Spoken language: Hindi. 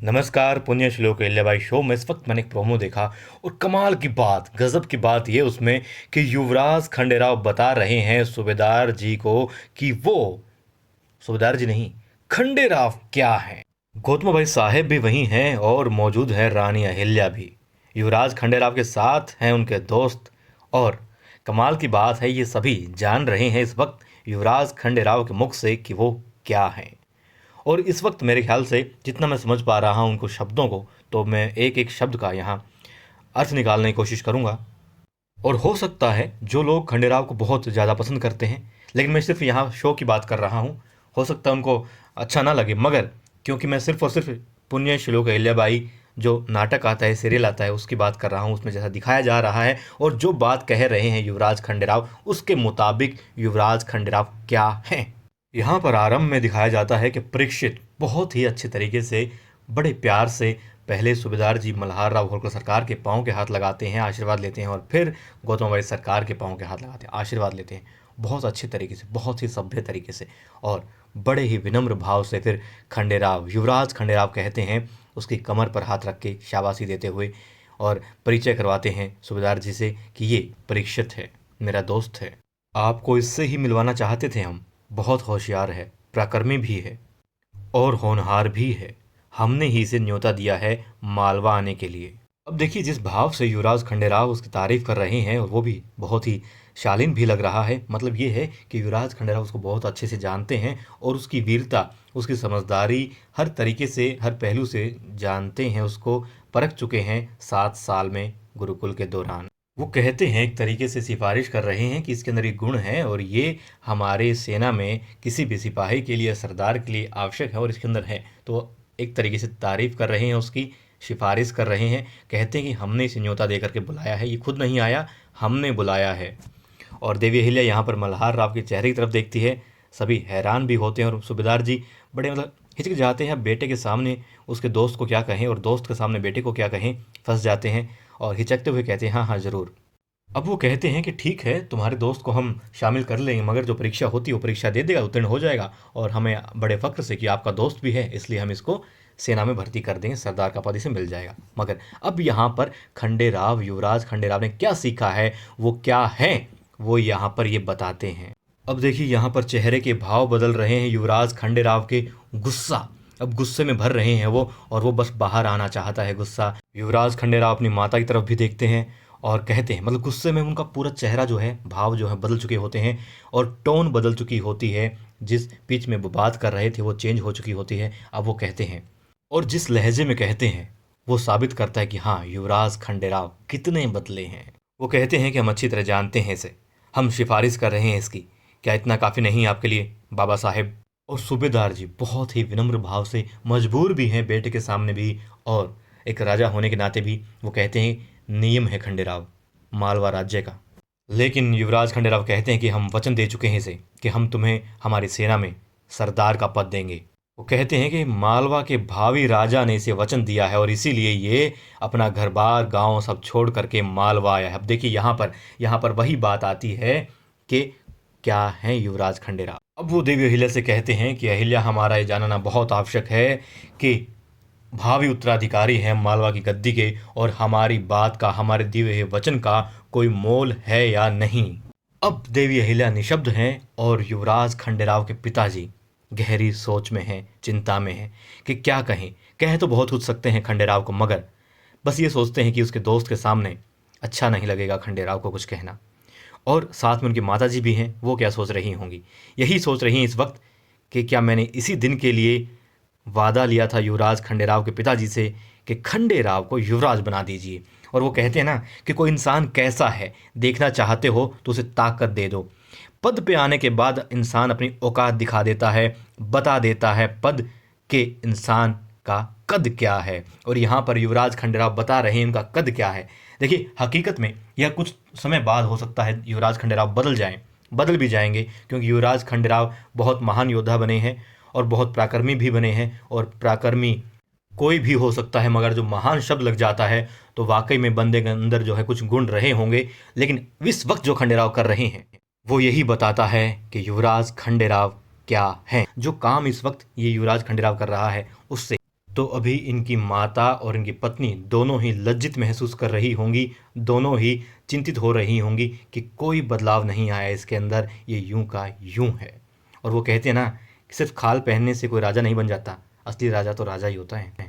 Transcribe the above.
नमस्कार पुण्य श्लोक अहिल्याबाई शो में इस वक्त मैंने एक प्रोमो देखा और कमाल की बात गजब की बात ये उसमें कि युवराज खंडेराव बता रहे हैं सूबेदार जी को कि वो सूबेदार जी नहीं खंडेराव क्या हैं। गौतम भाई साहेब भी वहीं हैं और मौजूद है रानी अहिल्या भी। युवराज खंडेराव के साथ हैं उनके दोस्त। और कमाल की बात है ये सभी जान रहे हैं इस वक्त युवराज खंडेराव के मुख से कि वो क्या हैं। और इस वक्त मेरे ख्याल से जितना मैं समझ पा रहा हूँ उनको शब्दों को, तो मैं एक एक शब्द का यहाँ अर्थ निकालने की कोशिश करूँगा। और हो सकता है जो लोग खंडेराव को बहुत ज़्यादा पसंद करते हैं, लेकिन मैं सिर्फ यहाँ शो की बात कर रहा हूँ, हो सकता है उनको अच्छा ना लगे, मगर क्योंकि मैं सिर्फ और सिर्फ पुण्य श्लोक अहिल्याबाई जो नाटक आता है, सीरियल आता है, उसकी बात कर रहा हूँ, उसमें जैसा दिखाया जा रहा है और जो बात कह रहे हैं युवराज खंडेराव, उसके मुताबिक युवराज खंडेराव क्या हैं। यहाँ पर आरंभ में दिखाया जाता है कि परीक्षित बहुत ही अच्छे तरीके से, बड़े प्यार से पहले सूबेदार जी मल्हार राव होलकर सरकार के पाँव के हाथ लगाते हैं, आशीर्वाद लेते हैं, और फिर गौतम भाई सरकार के पाँव के हाथ लगाते हैं, आशीर्वाद लेते हैं, बहुत अच्छे तरीके से, बहुत ही सभ्य तरीके से और बड़े ही विनम्र भाव से। फिर खंडेराव, युवराज खंडेराव कहते हैं, उसकी कमर पर हाथ रख के शाबाशी देते हुए, और परिचय करवाते हैं सूबेदार जी से कि ये परीक्षित है, मेरा दोस्त है, आपको इससे ही मिलवाना चाहते थे हम, बहुत होशियार है, पराक्रमी भी है और होनहार भी है, हमने ही इसे न्योता दिया है मालवा आने के लिए। अब देखिए जिस भाव से युवराज खंडेराव उसकी तारीफ कर रहे हैं, और वो भी बहुत ही शालीन भी लग रहा है, मतलब ये है कि युवराज खंडेराव उसको बहुत अच्छे से जानते हैं और उसकी वीरता, उसकी समझदारी, हर तरीके से, हर पहलू से जानते हैं, उसको परख चुके हैं 7 साल में गुरुकुल के दौरान। वो कहते हैं, एक तरीके से सिफारिश कर रहे हैं कि इसके अंदर ये गुण है और ये हमारे सेना में किसी भी सिपाही के लिए, सरदार के लिए आवश्यक है और इसके अंदर है। तो एक तरीके से तारीफ कर रहे हैं, उसकी सिफारिश कर रहे हैं, कहते हैं कि हमने इसे न्योता दे करके बुलाया है, ये खुद नहीं आया, हमने बुलाया है। और देवी अहिल्या यहाँ पर मल्हार राव के चेहरे की तरफ देखती है, सभी हैरान भी होते हैं और सूबेदार जी बड़े मतलब हिचक जाते हैं, बेटे के सामने उसके दोस्त को क्या कहें और दोस्त के सामने बेटे को क्या कहें, फंस जाते हैं और हिचकते हुए कहते हैं हाँ हाँ ज़रूर। अब वो कहते हैं कि ठीक है, तुम्हारे दोस्त को हम शामिल कर लेंगे, मगर जो परीक्षा होती है वो परीक्षा दे देगा, उत्तीर्ण हो जाएगा, और हमें बड़े फ़ख्र से कि आपका दोस्त भी है, इसलिए हम इसको सेना में भर्ती कर देंगे, सरदार का पद इसे मिल जाएगा। मगर अब यहाँ पर खंडेराव, युवराज खंडेराव ने क्या सीखा है, वो क्या है, वो यहाँ पर ये बताते हैं। अब देखिए यहाँ पर चेहरे के भाव बदल रहे हैं युवराज खंडेराव के, गुस्सा, अब गुस्से में भर रहे हैं वो, और वो बस बाहर आना चाहता है गुस्सा। युवराज खंडेराव अपनी माता की तरफ भी देखते हैं और कहते हैं, मतलब गुस्से में उनका पूरा चेहरा जो है, भाव जो है बदल चुके होते हैं और टोन बदल चुकी होती है, जिस पिच में वो बात कर रहे थे वो चेंज हो चुकी होती है। अब वो कहते हैं, और जिस लहजे में कहते हैं वो साबित करता है कि हाँ युवराज खंडेराव कितने बदले हैं। वो कहते हैं कि हम अच्छी तरह जानते हैं इसे, हम सिफारिश कर रहे हैं इसकी, क्या इतना काफ़ी नहीं आपके लिए बाबा साहेब। और सूबेदार जी बहुत ही विनम्र भाव से, मजबूर भी हैं बेटे के सामने भी और एक राजा होने के नाते भी, वो कहते हैं नियम है खंडेराव मालवा राज्य का। लेकिन युवराज खंडेराव कहते हैं कि हम वचन दे चुके हैं इसे कि हम तुम्हें हमारी सेना में सरदार का पद देंगे। वो कहते हैं कि मालवा के भावी राजा ने इसे वचन दिया है और इसीलिए ये अपना घर बार गाँव सब छोड़ करके मालवा आया है। अब देखिए यहाँ पर वही बात आती है कि क्या है युवराज खंडेराव। अब वो देवी अहिल्या से कहते हैं कि अहिल्या, हमारा ये जानना बहुत आवश्यक है कि भावी उत्तराधिकारी हैं मालवा की गद्दी के, और हमारी बात का, हमारे दिए हुए वचन का कोई मोल है या नहीं। अब देवी अहिल्या निशब्द हैं और युवराज खंडेराव के पिताजी गहरी सोच में हैं, चिंता में हैं कि क्या कहें। कह तो बहुत कुछ सकते हैं खंडेराव को, मगर बस ये सोचते हैं कि उसके दोस्त के सामने अच्छा नहीं लगेगा खंडेराव को कुछ कहना। और साथ में उनकी माताजी भी हैं, वो क्या सोच रही होंगी, यही सोच रही हैं इस वक्त कि क्या मैंने इसी दिन के लिए वादा लिया था युवराज खंडेराव के पिताजी से कि खंडेराव को युवराज बना दीजिए। और वो कहते हैं ना कि कोई इंसान कैसा है देखना चाहते हो तो उसे ताकत दे दो। पद पे आने के बाद इंसान अपनी औकात दिखा देता है, बता देता है पद के इंसान का कद क्या है, और यहाँ पर युवराज खंडेराव बता रहे हैं उनका कद क्या है। देखिए हकीकत में यह कुछ समय बाद हो सकता है युवराज खंडेराव बदल जाएं, बदल भी जाएंगे, क्योंकि युवराज खंडेराव बहुत महान योद्धा बने हैं और बहुत पराक्रमी भी बने हैं, और पराक्रमी कोई भी हो सकता है, मगर जो महान शब्द लग जाता है तो वाकई में बंदे के अंदर जो है कुछ गुण रहे होंगे। लेकिन इस वक्त जो खंडेराव कर रहे हैं वो यही बताता है कि युवराज खंडेराव क्या हैं। जो काम इस वक्त ये युवराज खंडेराव कर रहा है उससे तो अभी इनकी माता और इनकी पत्नी दोनों ही लज्जित महसूस कर रही होंगी, दोनों ही चिंतित हो रही होंगी कि कोई बदलाव नहीं आया इसके अंदर, ये यूं का यूं है। और वो कहते हैं ना कि सिर्फ खाल पहनने से कोई राजा नहीं बन जाता, असली राजा तो राजा ही होता है।